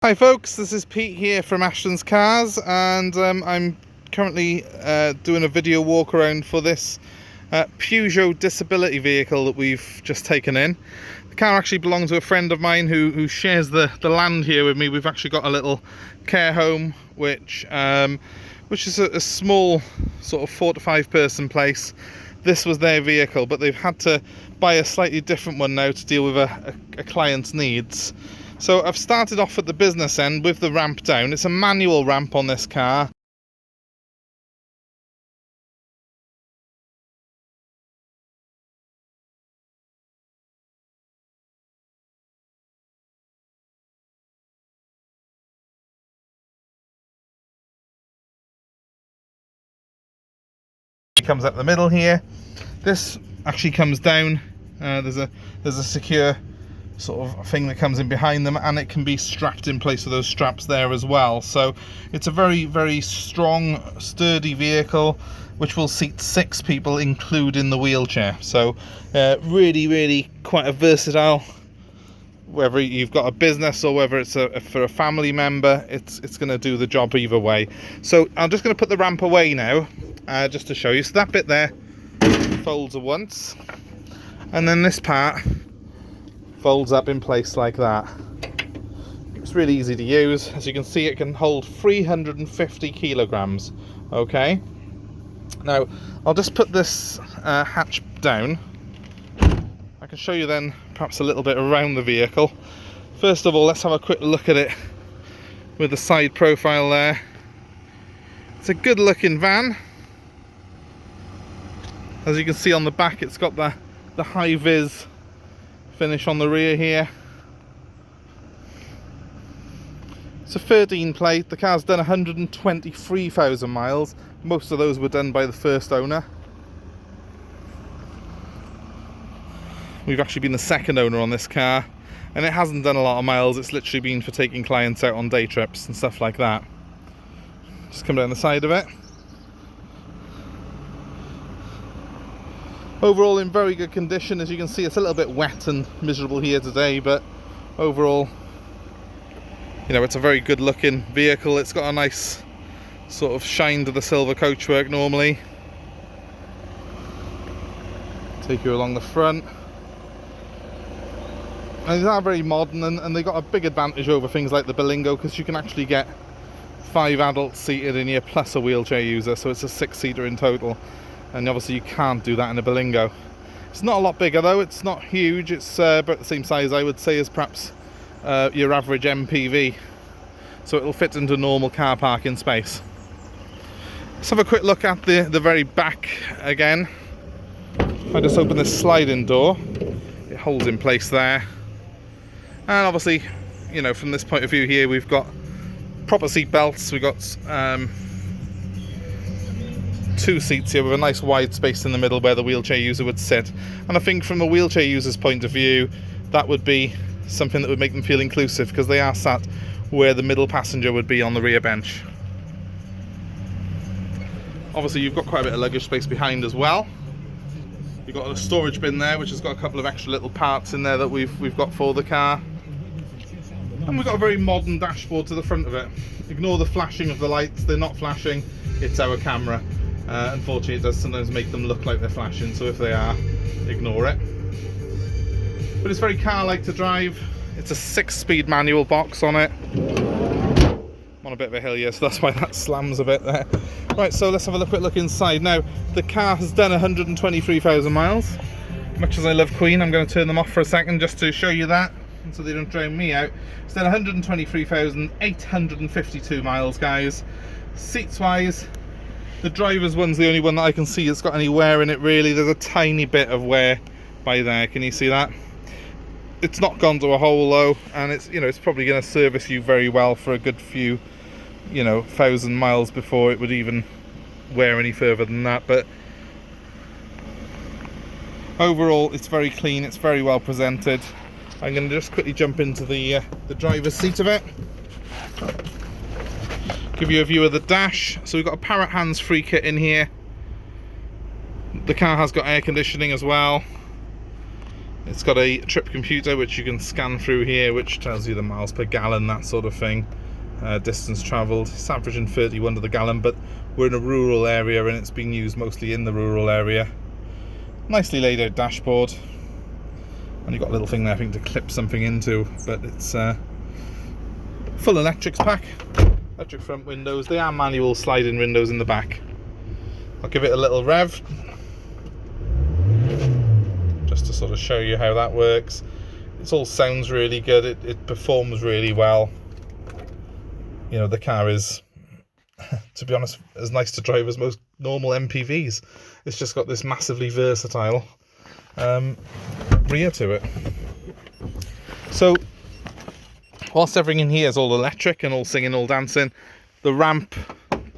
Hi folks, this is Pete here from Ashton's Cars, and I'm currently doing a video walk around for this Peugeot disability vehicle that we've just taken in. The car actually belongs to a friend of mine who shares the land here with me. We've actually got a little care home which is a small sort of 4 to 5 person place. This was their vehicle, but they've had to buy a slightly different one now to deal with a client's needs. So I've started off at the business end with the ramp down. It's a manual ramp on this car. It comes up the middle here. This actually comes down. There's a secure sort of thing that comes in behind them, and it can be strapped in place with those straps there as well. So it's a very strong, sturdy vehicle which will seat 6 people including the wheelchair. So really quite a versatile, whether you've got a business or whether it's for a family member, it's going to do the job either way. So I'm just going to put the ramp away now, just to show you. So that bit there folds at once, and then this part folds up in place like that. It's really easy to use. As you can see, it can hold 350 kilograms. Okay, now I'll just put this hatch down. I can show you then perhaps a little bit around the vehicle. First of all, let's have a quick look at it with the side profile there. It's a good looking van. As you can see on the back, it's got the high vis finish on the rear here. It's a 13 plate. The car's done 123,000 miles. Most of those were done by the first owner. We've actually been the second owner on this car, and it hasn't done a lot of miles. It's literally been for taking clients out on day trips and stuff like that. Just come down the side of it. Overall in very good condition. As you can see, it's a little bit wet and miserable here today, but overall, you know, it's a very good looking vehicle. It's got a nice sort of shine to the silver coachwork normally. Take you along the front. And these are very modern, and they've got a big advantage over things like the Berlingo, because you can actually get 5 adults seated in here plus a wheelchair user, so it's a 6-seater in total. And obviously you can't do that in a Berlingo. It's not a lot bigger though, it's not huge. It's about the same size, I would say, as perhaps your average MPV. So it'll fit into normal car parking space. Let's have a quick look at the very back again. I just open this sliding door. It holds in place there. And obviously, you know, from this point of view here, we've got proper seat belts. We've got 2 seats here with a nice wide space in the middle where the wheelchair user would sit. And I think from the wheelchair user's point of view, that would be something that would make them feel inclusive, because they are sat where the middle passenger would be on the rear bench. Obviously you've got quite a bit of luggage space behind as well. You've got a storage bin there which has got a couple of extra little parts in there that we've got for the car. And we've got a very modern dashboard to the front of it. Ignore the flashing of the lights, they're not flashing, it's our camera. Unfortunately it does sometimes make them look like they're flashing, so if they are, ignore it. But it's very car-like to drive. It's a 6-speed manual box on it. I'm on a bit of a hill here, so that's why that slams a bit there. Right, so let's have a quick look inside. Now, the car has done 123,000 miles. Much as I love Queen, I'm going to turn them off for a second just to show you that, so they don't drown me out. It's done 123,852 miles, guys. Seats-wise, the driver's one's the only one that I can see that's got any wear in it, really. There's a tiny bit of wear by there. Can you see that? It's not gone to a hole though, and it's, you know, it's probably going to service you very well for a good few, you know, 1,000 miles before it would even wear any further than that. But overall, it's very clean. It's very well presented. I'm going to just quickly jump into the driver's seat of it. Give you a view of the dash. So we've got a Parrot hands-free kit in here. The car has got air conditioning as well. It's got a trip computer which you can scan through here, which tells you the miles per gallon, that sort of thing. Distance travelled. It's averaging 31 to the gallon, but we're in a rural area and it's being used mostly in the rural area. Nicely laid out dashboard, and you've got a little thing there I think to clip something into, but it's full electrics pack. Electric front windows. They are manual sliding windows in the back. I'll give it a little rev just to sort of show you how that works. It all sounds really good. It performs really well. You know, the car is, to be honest, as nice to drive as most normal MPVs. It's just got this massively versatile rear to it. So whilst everything in here is all electric and all singing, all dancing, the ramp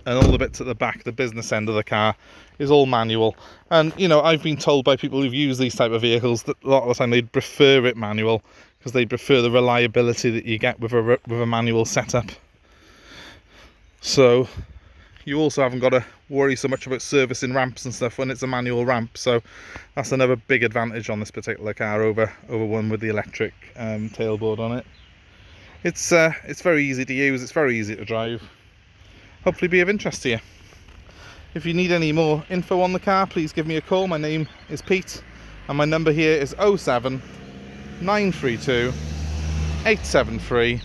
and all the bits at the back, the business end of the car, is all manual. And you know, I've been told by people who've used these type of vehicles that a lot of the time they'd prefer it manual because they prefer the reliability that you get with a manual setup. So you also haven't got to worry so much about servicing ramps and stuff when it's a manual ramp. So that's another big advantage on this particular car over one with the electric tailboard on it. It's very easy to use, it's very easy to drive. Hopefully be of interest to you. If you need any more info on the car, please give me a call. My name is Pete and my number here is 07 932 873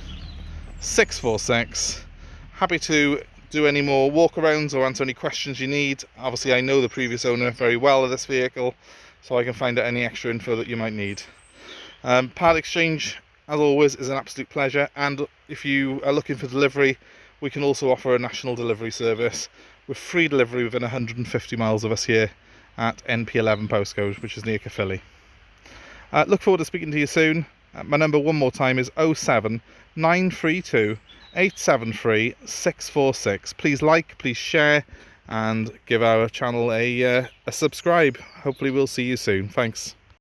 646. Happy to do any more walkarounds or answer any questions you need. Obviously I know the previous owner very well of this vehicle, so I can find out any extra info that you might need. Part exchange, as always, is an absolute pleasure, and if you are looking for delivery, we can also offer a national delivery service with free delivery within 150 miles of us here at NP11 postcode, which is near Caerphilly. Look forward to speaking to you soon. My number one more time is 07 932 873 646. Please like, please share, and give our channel a subscribe. Hopefully we'll see you soon. Thanks.